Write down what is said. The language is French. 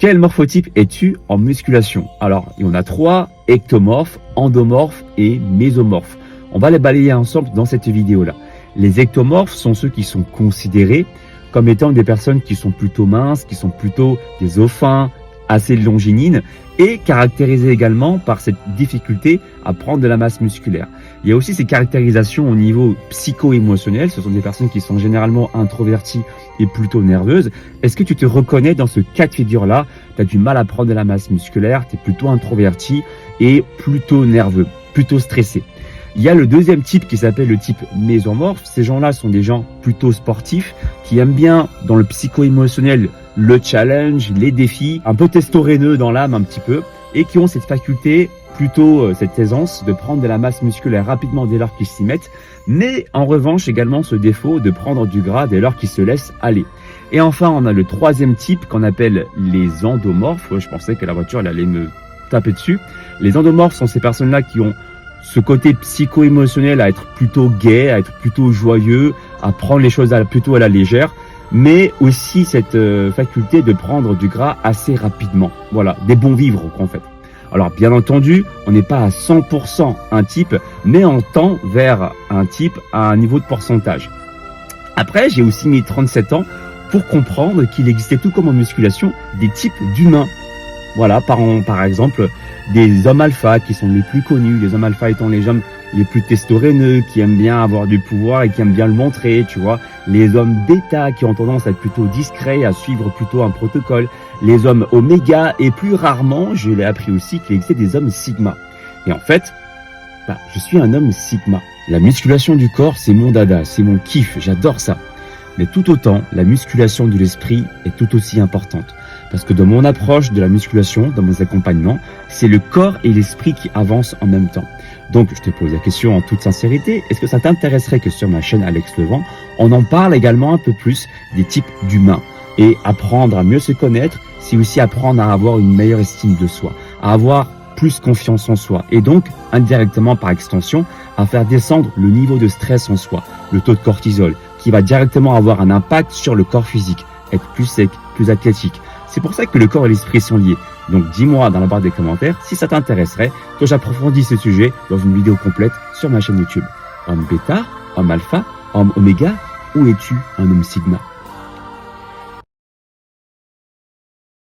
Quel morphotype es-tu en musculation? Alors, il y en a 3, ectomorphe, endomorphe et mésomorphe. On va les balayer ensemble dans cette vidéo-là. Les ectomorphes sont ceux qui sont considérés comme étant des personnes qui sont plutôt minces, qui sont plutôt des os fins, assez longiligne et caractérisé également par cette difficulté à prendre de la masse musculaire. Il y a aussi ces caractérisations au niveau psycho-émotionnel. Ce sont des personnes qui sont généralement introverties et plutôt nerveuses. Est-ce que tu te reconnais dans ce cas de figure-là? Tu as du mal à prendre de la masse musculaire, tu es plutôt introverti et plutôt nerveux, plutôt stressé. Il y a le deuxième type qui s'appelle le type mésomorphe. Ces gens-là sont des gens plutôt sportifs qui aiment bien dans le psycho-émotionnel le challenge, les défis, un peu testoréneux dans l'âme un petit peu et qui ont cette faculté, plutôt cette aisance de prendre de la masse musculaire rapidement dès lors qu'ils s'y mettent, mais en revanche également ce défaut de prendre du gras dès lors qu'ils se laissent aller. Et enfin, on a le troisième type qu'on appelle les endomorphes. Ouais, je pensais que la voiture elle allait me taper dessus. Les endomorphes sont ces personnes-là qui ont ce côté psycho-émotionnel à être plutôt gai, à être plutôt joyeux, à prendre les choses plutôt à la légère, mais aussi cette faculté de prendre du gras assez rapidement. Voilà, des bons vivres en fait. Alors bien entendu, on n'est pas à 100% un type, mais on tend vers un type à un niveau de pourcentage. Après, j'ai aussi mis 37 ans pour comprendre qu'il existait tout comme en musculation des types d'humains. Voilà, par exemple, des hommes alpha qui sont les plus connus. Les hommes alpha étant les hommes les plus testoréneux, qui aiment bien avoir du pouvoir et qui aiment bien le montrer, tu vois. Les hommes bêta qui ont tendance à être plutôt discrets, à suivre plutôt un protocole. Les hommes oméga et plus rarement, je l'ai appris aussi, qu'il existait des hommes sigma. Et en fait, je suis un homme sigma. La musculation du corps, c'est mon dada, c'est mon kiff, j'adore ça. Mais tout autant, la musculation de l'esprit est tout aussi importante. Parce que dans mon approche de la musculation, dans mes accompagnements, c'est le corps et l'esprit qui avancent en même temps. Donc, je te pose la question en toute sincérité, est-ce que ça t'intéresserait que sur ma chaîne Alex Levent, on en parle également un peu plus des types d'humains? Et apprendre à mieux se connaître, c'est aussi apprendre à avoir une meilleure estime de soi, à avoir plus confiance en soi et donc, indirectement par extension, à faire descendre le niveau de stress en soi, le taux de cortisol, qui va directement avoir un impact sur le corps physique, être plus sec, plus athlétique. C'est pour ça que le corps et l'esprit sont liés. Donc dis-moi dans la barre des commentaires si ça t'intéresserait que j'approfondisse ce sujet dans une vidéo complète sur ma chaîne YouTube. Homme bêta, homme alpha, homme oméga, ou es-tu un homme sigma?